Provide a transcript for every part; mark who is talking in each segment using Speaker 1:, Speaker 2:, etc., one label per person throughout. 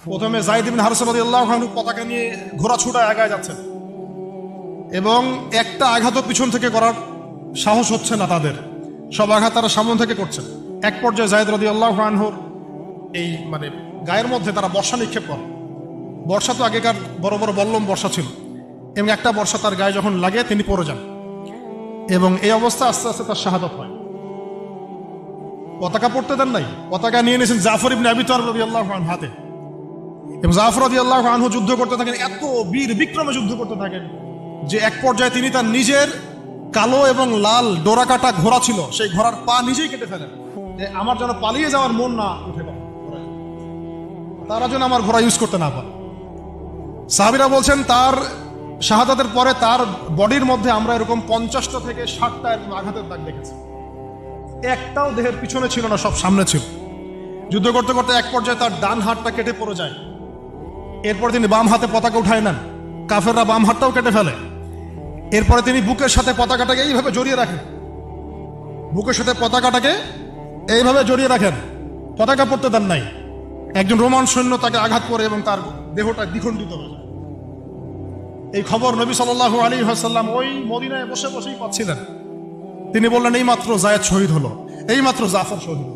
Speaker 1: প্রথমে যায়েদ ইবনে হারসা রাদিয়াল্লাহু আনহু পতাকা নিয়ে ঘোড়া ছুটায় আগায় যাচ্ছেন এবং একটা আঘাতও পিছন থেকে করার সাহস হচ্ছে না তাদের, সব আঘাত তারা সামনে থেকে করছেন। এক পর্যায়ে যায়েদ রাদিয়াল্লাহু আনহুর এই গায়ের মধ্যে তারা বর্ষা নিক্ষেপ করে। বর্ষা তো আগেকার বড় বড় বল্লম বর্ষা ছিল, এবং একটা বর্ষা তার গায়ে যখন লাগে তিনি পড়ে যান, এবং এই অবস্থা আস্তে আস্তে তার শাহাদাত হয়। পতাকা পড়তে দেন নাই, পতাকা নিয়ে নিয়েছেন জাফর ইবনে আবি তালিব রাদিয়াল্লাহু আনহু হাতে, এবং জাফর রাদিয়াল্লাহু আনহু যুদ্ধ করতে থাকেন, এত বীর বিক্রমে যুদ্ধ করতে থাকেন যে এক পর্যায়ে তিনি তার নিজের কালো এবং লাল ডোরা কাটা ঘোড়া ছিল, সেই ঘোড়ার পা নিজেই কেটে ফেলেন, যে আমার যেন পালিয়ে যাওয়ার মন না উঠে, তারা যেন আমার ঘোড়া ইউজ করতে না পারে। সাহাবীরা বলছেন তার শাহাদাতের পরে তার বডির মধ্যে আমরা এরকম 50টা থেকে 60টা এরকম আঘাতের দাগ দেখেছি, একটাও দেহের পিছনে ছিল না, সব সামনে ছিল। যুদ্ধ করতে করতে এক পর্যায়ে তার ডান হাতটা কেটে পড়ে যায়, এরপর তিনি বাম হাতে পতাকা উঠায় নেন, কাফেররা বাম হাতটাও কেটে ফেলে। এরপরে তিনি বুকের সাথে পতাকাটাকে এইভাবে জড়িয়ে রাখেন, বুকের সাথে পতাকাটাকে এইভাবে জড়িয়ে রাখেন, পতাকা পড়তে দেন নাই। একজন রোমান সৈন্য তাকে আঘাত করে এবং তার দেহটা দ্বিখণ্ডিত হয়ে যায়। এই খবর নবী সাল্লাল্লাহু আলাইহি ওয়াসাল্লাম ওই মদিনায় বসে বসেই পাচ্ছিলেন। তিনি বললেন এই মাত্র যায়েদ শহীদ হলো, এই মাত্র জাফর শহীদ হলো।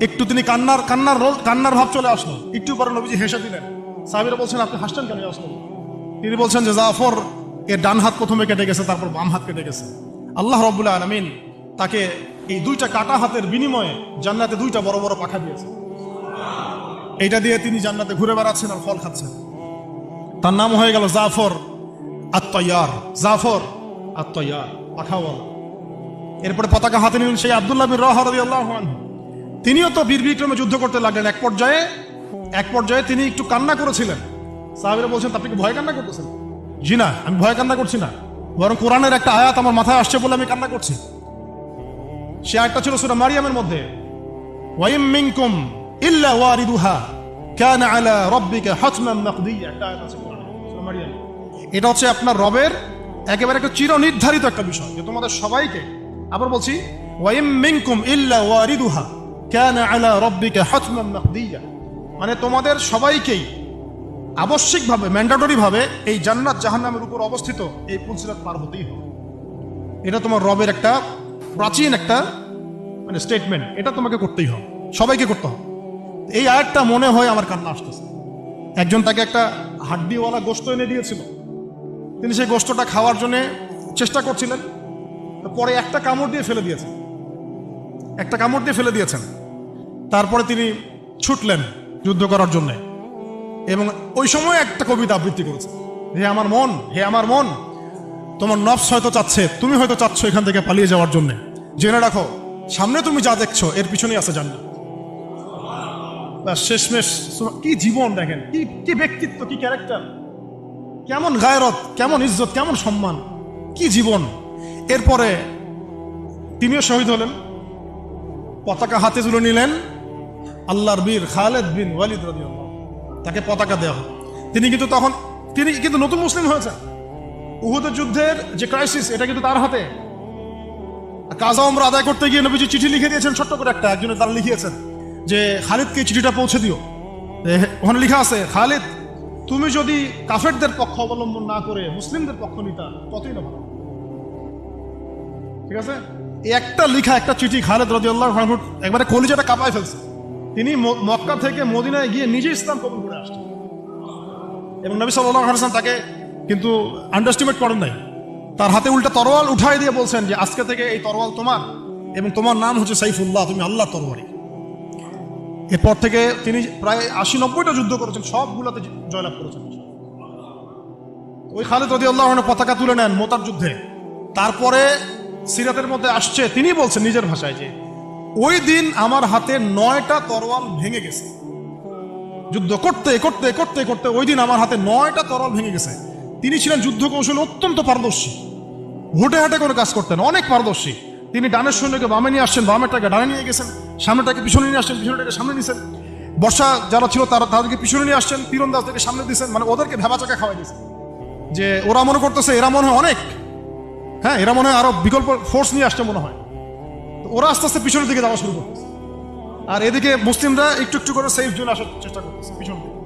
Speaker 1: একটু তিনি কান্নার ভাব চলে আসলো, একটু পরে নবীজি হেসে দিলেন। সাহাবীরা বলছেন আপনি হাসছেন কেন আসলেন? তিনি বলছেন যে জাফর এর ডান হাত প্রথমে কেটে গেছে, তারপর বাম হাত কেটে গেছে। আল্লাহ রাব্বুল আলামিন তাকে এই দুইটা কাটা হাতের বিনিময়ে জান্নাতে দুইটা বড় বড় পাখা দিয়েছে। এইটা দিয়ে তিনি জান্নাতে ঘুরে বেড়াচ্ছেন আর ফল খাচ্ছেন। তার নাম হয়ে গেল জাফর আত-তাইয়ার, জাফর আত-তাইয়ার, পাখাওয়ালা। এরপরে পতাকা হাতে নিলেন সেই আব্দুল্লাহ বিন রাওয়াহা রাদিয়াল্লাহু আনহু, তিনিও তো বীর বিক্রমে যুদ্ধ করতে লাগলেন। এক পর্যায়ে তিনি একটু কান্না করেছিলেন। সাহাবীরা বলছেন আপনি কি ভয় কান্না করতেছেন? জি না, আমি ভয় কান্না করছি না, বরং কোরআনের একটা আয়াত আমার মাথায় আসছে বলে আমি কান্না করছি। সে আয়াতটা ছিল সূরা মারিয়ামের মধ্যে, ওয়াইম মিনকুম ইল্লা ওয়ারিদুহা কানা আলা রাব্বিকা হাতমান মাকদিয়া, একটা আয়াত আছে কোরআনে সূরা মারিয়াম। এটা হচ্ছে আপনার রবের একেবারে একটা চিরনির্ধারিত একটা বিষয়, যে তোমাদের সবাইকে, আবার বলছি ওয়াইম মিনকুম ইল্লা ওয়ারিদুহা কানা আলা রাব্বিকা হাতমান মাকদিয়া, মানে তোমাদের সবাইকেই আবশ্যিকভাবে, ম্যান্ডেটরি ভাবে এই জান্নাত জাহান্নামের উপর অবস্থিত এই পুলসিরাত পার হতেই হবে। এটা তোমার রবের একটা প্রাচীন একটা স্টেটমেন্ট, এটা তোমাকে করতেই হবে, সবাইকে করতে হবে। এই আয়াতটা মনে হয় আমার কান্না আসতেছে। একজন তাকে একটা হাড্ডিওয়ালা গোশত এনে দিয়েছিল, তিনি সেই গোশতটা খাওয়ার জন্য চেষ্টা করছিলেন, পরে একটা কামড় দিয়ে ফেলে দিয়েছেন। তারপরে তিনি ছুটলেন যুদ্ধ করার জন্য, এবং ওই সময় একটা কবিতা আবৃত্তি করেছে, হে আমার মন, হে আমার মন, তোমার নফস হয়তো চাচ্ছে, তুমি হয়তো চাচ্ছ এখান থেকে পালিয়ে যাওয়ার জন্য, জেনে রাখো সামনে তুমি যা দেখছো এর পিছনেই আছে জান্নাত। শেষমেশ কি জীবন দেখেন, কি ব্যক্তিত্ব, কি ক্যারেক্টার, কেমন গায়রত, কেমন ইজ্জত, কেমন সম্মান, কি জীবন। এরপরে তিনিও শহীদ হলেন, পতাকা হাতে তুলে নিলেন আল্লাহর বীর খালেদ বিন ওয়ালিদ রাদিয়াল্লাহু, তাকে পতাকা দেওয়া হল। তিনি কিন্তু নতুন মুসলিম হয়েছেন। উহুদের যুদ্ধের যে ক্রাইসিস, এটা কিন্তু তার হাতে। কাজা উমরা আদায় করতে গিয়ে নবীজি চিঠি লিখে দিয়েছেন, ছোট্ট করে একজনে তারা লিখিয়েছেন যে খালিদকে চিঠিটা পৌঁছে দিও। ওখানে লেখা আছে, খালিদ তুমি যদি কাফেরদের পক্ষ অবলম্বন না করে মুসলিমদের পক্ষ নিতা কতই না ভালো। ঠিক আছে, একটা লেখা, একটা চিঠি খালিদ রাদিয়াল্লাহু আনহু একবারে কলিজাটা কাঁপায় ফেলছে। তিনি মক্কা থেকে মদিনায় গিয়ে নিজে ইসলাম কবুল করে আসছেন, এবং নবী সাল্লাল্লাহু আলাইহি ওয়াসাল্লাম তাকে কিন্তু আন্ডারস্টিমেট করেন নাই। তার হাতে উল্টা তরোয়াল উঠাই দিয়ে বলছেন যে আজকে থেকে এই তরোয়াল তোমার, এবং তোমার নাম হচ্ছে সাইফুল্লাহ, তুমি আল্লাহর তরবারি। এরপর থেকে তিনি প্রায় 80-90টা যুদ্ধ করেছেন, সবগুলোতে জয়লাভ করেছেন। ওই খালিদ রাদিয়াল্লাহু আনহু পতাকা তুলে নেন মোতার যুদ্ধে। তারপরে সিরাতের মধ্যে আসছে, তিনি বলছেন নিজের ভাষায় যে ওই দিন আমার হাতে 9টা তরোয়াল ভেঙে গেছে। যুদ্ধ করতে করতে করতে করতে ওই দিন আমার হাতে 9টা তরোয়াল ভেঙে গেছে। তিনি ছিলেন যুদ্ধ কৌশলে অত্যন্ত পারদর্শী, হুটে হাটে করে কাজ করতেন, অনেক পারদর্শী। তিনি ডানের সৈন্যকে বামে নিয়ে আসছেন, বামেরটাকে ডানে নিয়ে গেছেন, সামনেটাকে পিছনে নিয়ে আসছেন, পিছনেটাকে সামনে নিয়েছেন। বর্ষা যারা ছিল তাদেরকে পিছনে নিয়ে আসছেন, তীরন্দাজদেরকে সামনে দিয়েছেন, মানে ওদেরকে ভেবাচাকা খাওয়াই দিয়েছেন যে ওরা মনে করতেছে এরা মনে হয় অনেক, হ্যাঁ এরা মনে হয় আরো বিকল্প ফোর্স নিয়ে আসছে মনে হয়। তো ওরা আস্তে আস্তে পিছনের দিকে যাওয়া শুরু করতেছে। আর এদিকে মুসলিমরা একটু একটু করে সেফ জোনে আসার চেষ্টা করতেছে পিছন থেকে।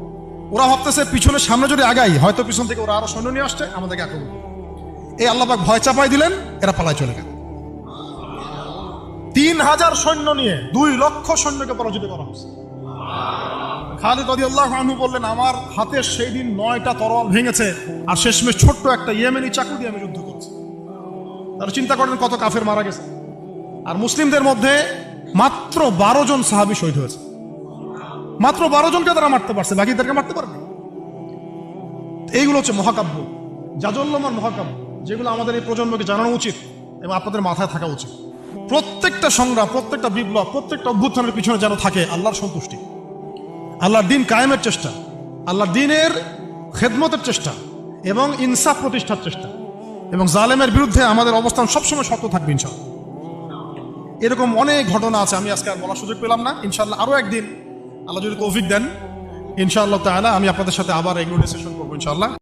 Speaker 1: ওরা ভাবতেছে পিছনের সামনে যদি আগাই হয়তো পিছন থেকে ওরা আরো সৈন্য নিয়ে আসছে আমাদেরকে আক্রমণ করবে। এই আল্লাহ পাক ভয় চাপাই দিলেন, এরা পালায় চলে গেল। 3000 সৈন্য নিয়ে 2 লক্ষ সৈন্যকে পরাজিত করা হয়েছে। খালিদ রাদিয়াল্লাহু আনহু বললেন, আমার হাতে সেই দিন 9টা তরোয়াল ভেঙেছে, আর শেষমেশ ছোট্ট একটা ইয়েমেনি চাকু দিয়ে আমি যুদ্ধ করছি। তারা চিন্তা করেন কত কাফের মারা গেছে। আর মুসলিমদের মধ্যে মাত্র 12 জন সাহাবী শহীদ হয়েছে। মাত্র 12 জনকে তারা মারতে পারছে, বাকিদেরকে মারতে পারবে। এইগুলো হচ্ছে মহাকাব্য, জাজল্যমান মহাকাব্য, যেগুলো আমাদের এই প্রজন্মকে জানানো উচিত এবং আপনাদের মাথায় থাকা উচিত। প্রত্যেকটা সংগ্রাম, প্রত্যেকটা বিপ্লব, প্রত্যেকটা অভ্যুত্থানের পিছনে যেন থাকে আল্লাহর সন্তুষ্টি, আল্লাহর দিন কায়েমের চেষ্টা, আল্লাহর দিনের খেদমতের চেষ্টা এবং ইনসাফ প্রতিষ্ঠার চেষ্টা, এবং জালেমের বিরুদ্ধে আমাদের অবস্থান সবসময় শক্ত থাকবে ইনশাআল্লাহ। এরকম অনেক ঘটনা আছে, আমি আজকে আর বলার সুযোগ পেলাম না। ইনশাআল্লাহ আরো একদিন আল্লাহ যদি তৌফিক দেন ইনশাআল্লাহ তাআলা আমি আপনাদের সাথে আবার এগুলো ডিসকাশন করবো ইনশাআল্লাহ।